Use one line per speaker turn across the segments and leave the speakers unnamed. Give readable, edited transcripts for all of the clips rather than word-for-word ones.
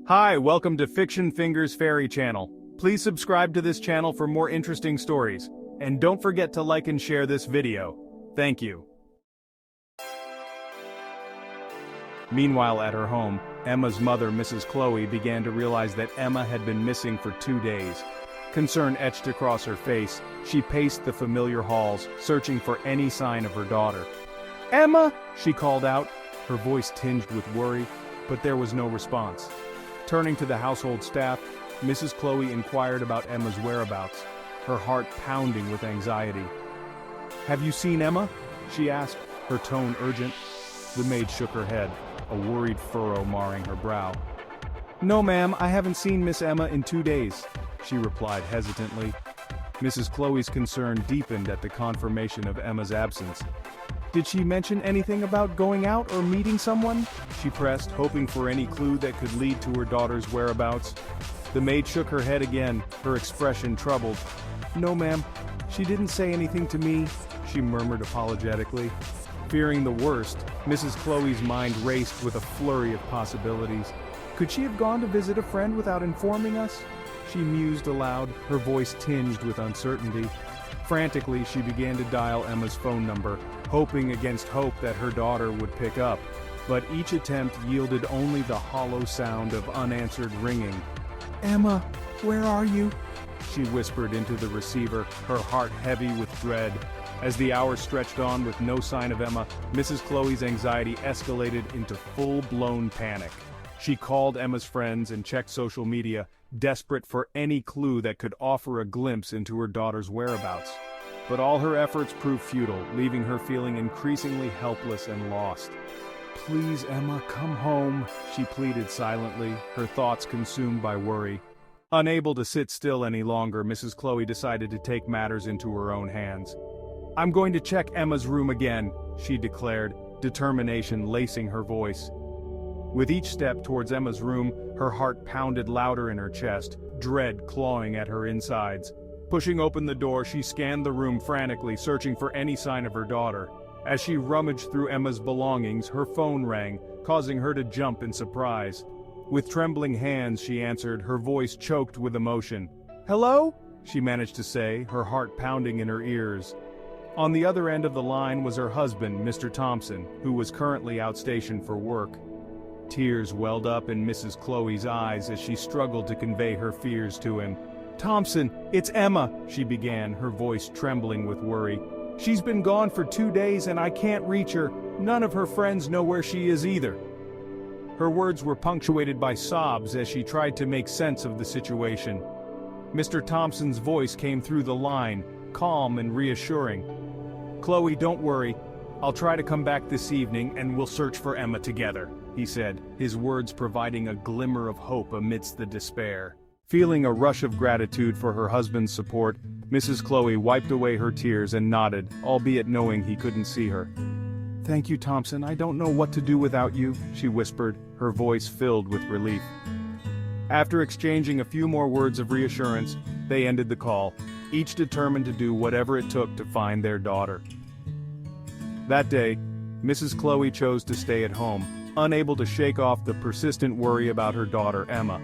Hi, welcome to Fiction Fingers Fairy Channel. Please subscribe to this channel for more interesting stories. And don't forget to like and share this video. Thank you. Meanwhile at her home, Emma's mother, Mrs. Chloe, began to realize that Emma had been missing for 2 days. Concern etched across her face, she paced the familiar halls, searching for any sign of her daughter. "Emma!" she called out, her voice tinged with worry, but there was no response. Turning to the household staff, Mrs. Chloe inquired about Emma's whereabouts, her heart pounding with anxiety. "Have you seen Emma?" she asked, her tone urgent. The maid shook her head, a worried furrow marring her brow. "No, ma'am, I haven't seen Miss Emma in 2 days," she replied hesitantly. Mrs. Chloe's concern deepened at the confirmation of Emma's absence. "Did she mention anything about going out or meeting someone?" she pressed, hoping for any clue that could lead to her daughter's whereabouts. The maid shook her head again, her expression troubled. "No, ma'am, she didn't say anything to me," she murmured apologetically. Fearing the worst, Mrs. Chloe's mind raced with a flurry of possibilities. Could she have gone to visit a friend without informing us? She mused aloud, her voice tinged with uncertainty. Frantically, she began to dial Emma's phone number, hoping against hope that her daughter would pick up. But each attempt yielded only the hollow sound of unanswered ringing. "Emma, where are you?" she whispered into the receiver, her heart heavy with dread. As the hours stretched on with no sign of Emma, Mrs. Chloe's anxiety escalated into full-blown panic. She called Emma's friends and checked social media, desperate for any clue that could offer a glimpse into her daughter's whereabouts. But all her efforts proved futile, leaving her feeling increasingly helpless and lost. "Please, Emma, come home," she pleaded silently, her thoughts consumed by worry. Unable to sit still any longer, Mrs. Chloe decided to take matters into her own hands. "I'm going to check Emma's room again," she declared, determination lacing her voice. With each step towards Emma's room, her heart pounded louder in her chest, dread clawing at her insides. Pushing open the door, she scanned the room frantically, searching for any sign of her daughter. As she rummaged through Emma's belongings, her phone rang, causing her to jump in surprise. With trembling hands, she answered, her voice choked with emotion. "Hello?" she managed to say, her heart pounding in her ears. On the other end of the line was her husband, Mr. Thompson, who was currently outstationed for work. Tears welled up in Mrs. Chloe's eyes as she struggled to convey her fears to him. "Thompson, it's Emma," she began, her voice trembling with worry. "She's been gone for 2 days and I can't reach her. None of her friends know where she is either." Her words were punctuated by sobs as she tried to make sense of the situation. Mr. Thompson's voice came through the line, calm and reassuring. "Chloe, don't worry. I'll try to come back this evening and we'll search for Emma together," he said, his words providing a glimmer of hope amidst the despair. Feeling a rush of gratitude for her husband's support, Mrs. Chloe wiped away her tears and nodded, albeit knowing he couldn't see her. "Thank you, Thompson. I don't know what to do without you," she whispered, her voice filled with relief. After exchanging a few more words of reassurance, they ended the call, each determined to do whatever it took to find their daughter. That day, Mrs. Chloe chose to stay at home, unable to shake off the persistent worry about her daughter, Emma.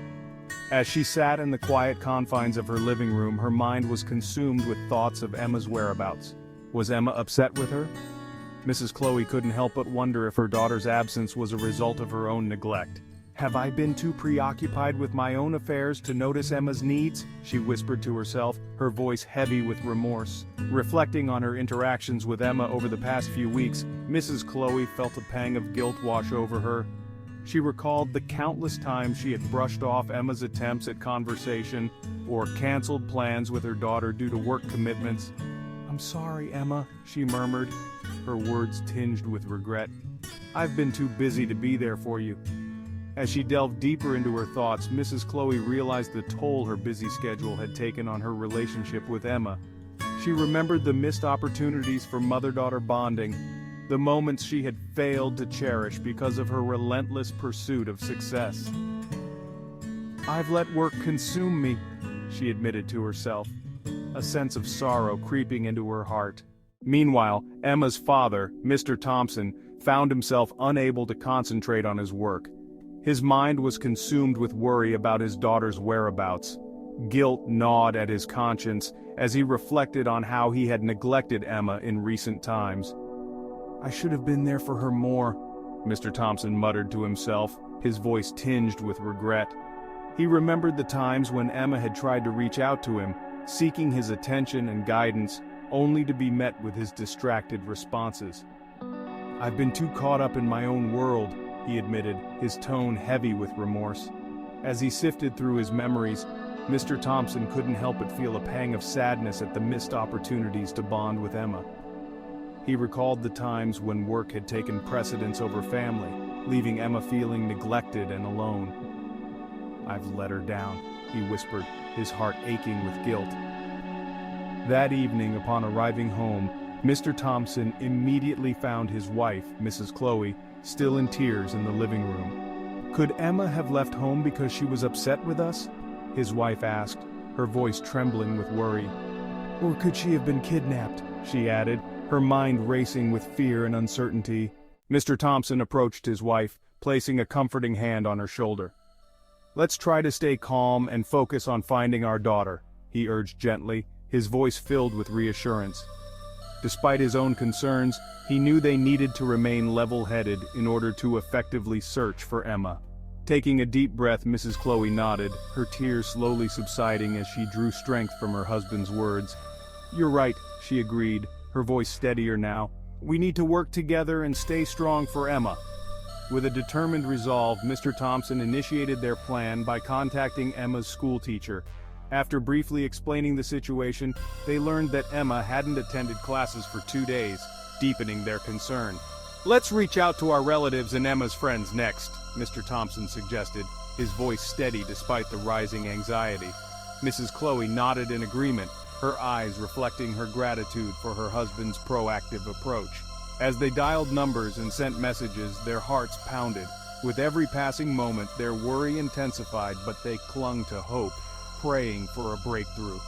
As she sat in the quiet confines of her living room, her mind was consumed with thoughts of Emma's whereabouts. Was Emma upset with her? Mrs. Chloe couldn't help but wonder if her daughter's absence was a result of her own neglect. "Have I been too preoccupied with my own affairs to notice Emma's needs?" she whispered to herself, her voice heavy with remorse. Reflecting on her interactions with Emma over the past few weeks, Mrs. Chloe felt a pang of guilt wash over her. She recalled the countless times she had brushed off Emma's attempts at conversation or canceled plans with her daughter due to work commitments. "I'm sorry, Emma," she murmured, her words tinged with regret. "I've been too busy to be there for you." As she delved deeper into her thoughts, Mrs. Chloe realized the toll her busy schedule had taken on her relationship with Emma. She remembered the missed opportunities for mother-daughter bonding, the moments she had failed to cherish because of her relentless pursuit of success. "I've let work consume me," she admitted to herself, a sense of sorrow creeping into her heart. Meanwhile, Emma's father, Mr. Thompson, found himself unable to concentrate on his work. His mind was consumed with worry about his daughter's whereabouts. Guilt gnawed at his conscience as he reflected on how he had neglected Emma in recent times. "I should have been there for her more," Mr. Thompson muttered to himself, his voice tinged with regret. He remembered the times when Emma had tried to reach out to him, seeking his attention and guidance, only to be met with his distracted responses. "I've been too caught up in my own world," he admitted, his tone heavy with remorse. As he sifted through his memories, Mr. Thompson couldn't help but feel a pang of sadness at the missed opportunities to bond with Emma. He recalled the times when work had taken precedence over family, leaving Emma feeling neglected and alone. "I've let her down," he whispered, his heart aching with guilt. That evening, upon arriving home, Mr. Thompson immediately found his wife, Mrs. Chloe, still in tears in the living room. "Could Emma have left home because she was upset with us?" his wife asked, her voice trembling with worry. "Or could she have been kidnapped?" she added, her mind racing with fear and uncertainty. Mr. Thompson approached his wife, placing a comforting hand on her shoulder. "Let's try to stay calm and focus on finding our daughter," he urged gently, his voice filled with reassurance. Despite his own concerns, he knew they needed to remain level-headed in order to effectively search for Emma. Taking a deep breath, Mrs. Chloe nodded, her tears slowly subsiding as she drew strength from her husband's words. "You're right," she agreed, her voice steadier now. "We need to work together and stay strong for Emma." With a determined resolve, Mr. Thompson initiated their plan by contacting Emma's schoolteacher. After briefly explaining the situation, they learned that Emma hadn't attended classes for 2 days, deepening their concern. "Let's reach out to our relatives and Emma's friends next," Mr. Thompson suggested, his voice steady despite the rising anxiety. Mrs. Chloe nodded in agreement, her eyes reflecting her gratitude for her husband's proactive approach. As they dialed numbers and sent messages, their hearts pounded. With every passing moment, their worry intensified, but they clung to hope, praying for a breakthrough.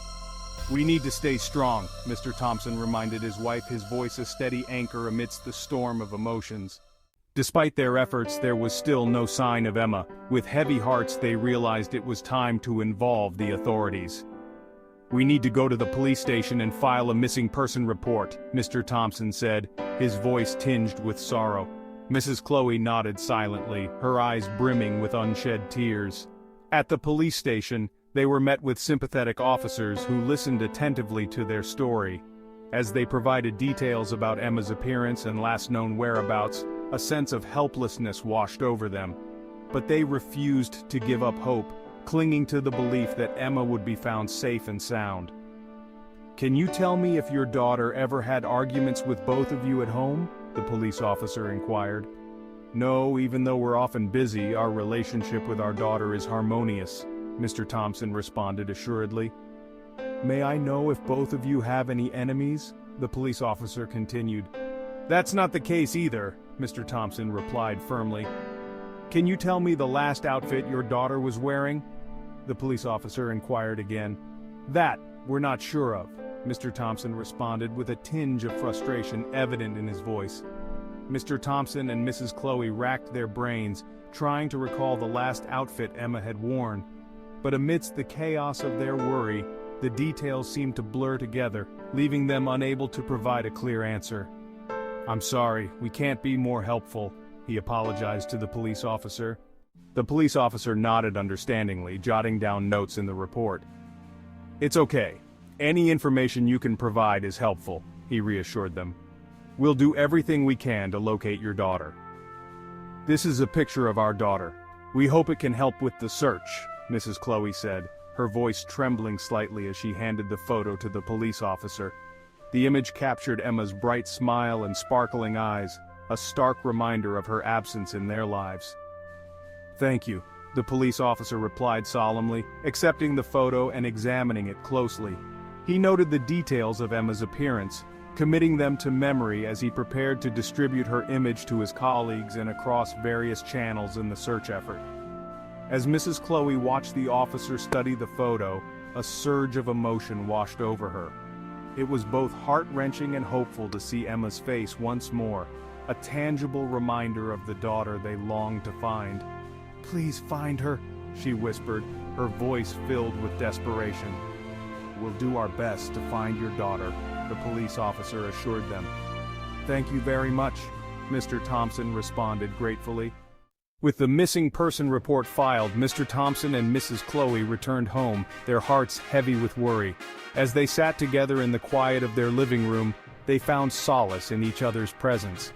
"We need to stay strong," Mr. Thompson reminded his wife, his voice a steady anchor amidst the storm of emotions. Despite their efforts, there was still no sign of Emma. With heavy hearts, they realized it was time to involve the authorities. "We need to go to the police station and file a missing person report," Mr. Thompson said, his voice tinged with sorrow. Mrs. Chloe nodded silently, her eyes brimming with unshed tears. At the police station, they were met with sympathetic officers who listened attentively to their story. As they provided details about Emma's appearance and last known whereabouts, a sense of helplessness washed over them. But they refused to give up hope, clinging to the belief that Emma would be found safe and sound. "Can you tell me if your daughter ever had arguments with both of you at home?" the police officer inquired. "No, even though we're often busy, our relationship with our daughter is harmonious," Mr. Thompson responded assuredly. "May I know if both of you have any enemies?" the police officer continued. "That's not the case either," Mr. Thompson replied firmly. "Can you tell me the last outfit your daughter was wearing?" the police officer inquired again. "That we're not sure of," Mr. Thompson responded with a tinge of frustration evident in his voice. Mr. Thompson and Mrs. Chloe racked their brains, trying to recall the last outfit Emma had worn. But amidst the chaos of their worry, the details seemed to blur together, leaving them unable to provide a clear answer. "I'm sorry, we can't be more helpful," he apologized to the police officer. The police officer nodded understandingly, jotting down notes in the report. "It's okay. Any information you can provide is helpful," he reassured them. "We'll do everything we can to locate your daughter." "This is a picture of our daughter. We hope it can help with the search," Mrs. Chloe said, her voice trembling slightly as she handed the photo to the police officer. The image captured Emma's bright smile and sparkling eyes, a stark reminder of her absence in their lives. "Thank you," the police officer replied solemnly, accepting the photo and examining it closely. He noted the details of Emma's appearance, committing them to memory as he prepared to distribute her image to his colleagues and across various channels in the search effort. As Mrs. Chloe watched the officer study the photo, a surge of emotion washed over her. It was both heart-wrenching and hopeful to see Emma's face once more, a tangible reminder of the daughter they longed to find. "Please find her," she whispered, her voice filled with desperation. "We'll do our best to find your daughter," the police officer assured them. "Thank you very much," Mr. Thompson responded gratefully. With the missing person report filed, Mr. Thompson and Mrs. Chloe returned home, their hearts heavy with worry. As they sat together in the quiet of their living room, they found solace in each other's presence.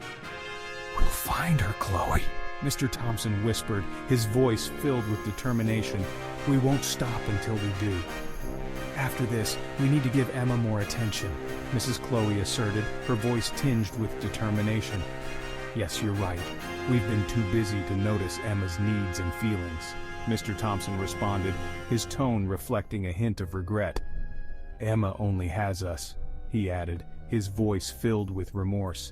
"We'll find her, Chloe," Mr. Thompson whispered, his voice filled with determination. "We won't stop until we do." "After this, we need to give Emma more attention," Mrs. Chloe asserted, her voice tinged with determination. "Yes, you're right. We've been too busy to notice Emma's needs and feelings," Mr. Thompson responded, his tone reflecting a hint of regret. "Emma only has us," he added, his voice filled with remorse.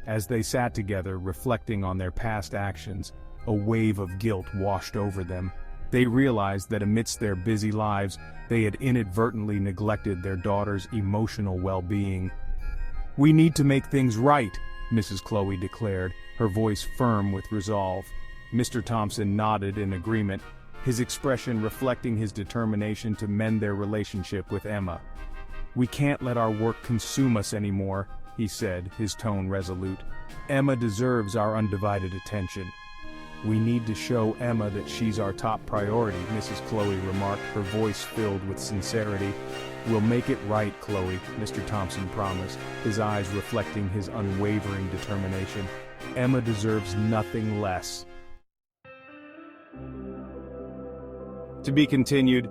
As they sat together, reflecting on their past actions, a wave of guilt washed over them. They realized that amidst their busy lives, they had inadvertently neglected their daughter's emotional well-being. "We need to make things right," Mrs. Chloe declared, her voice firm with resolve. Mr. Thompson nodded in agreement, his expression reflecting his determination to mend their relationship with Emma. "We can't let our work consume us anymore," he said, his tone resolute. "Emma deserves our undivided attention." "We need to show Emma that she's our top priority," Mrs. Chloe remarked, her voice filled with sincerity. "We'll make it right, Chloe," Mr. Thompson promised, his eyes reflecting his unwavering determination. "Emma deserves nothing less." To be continued.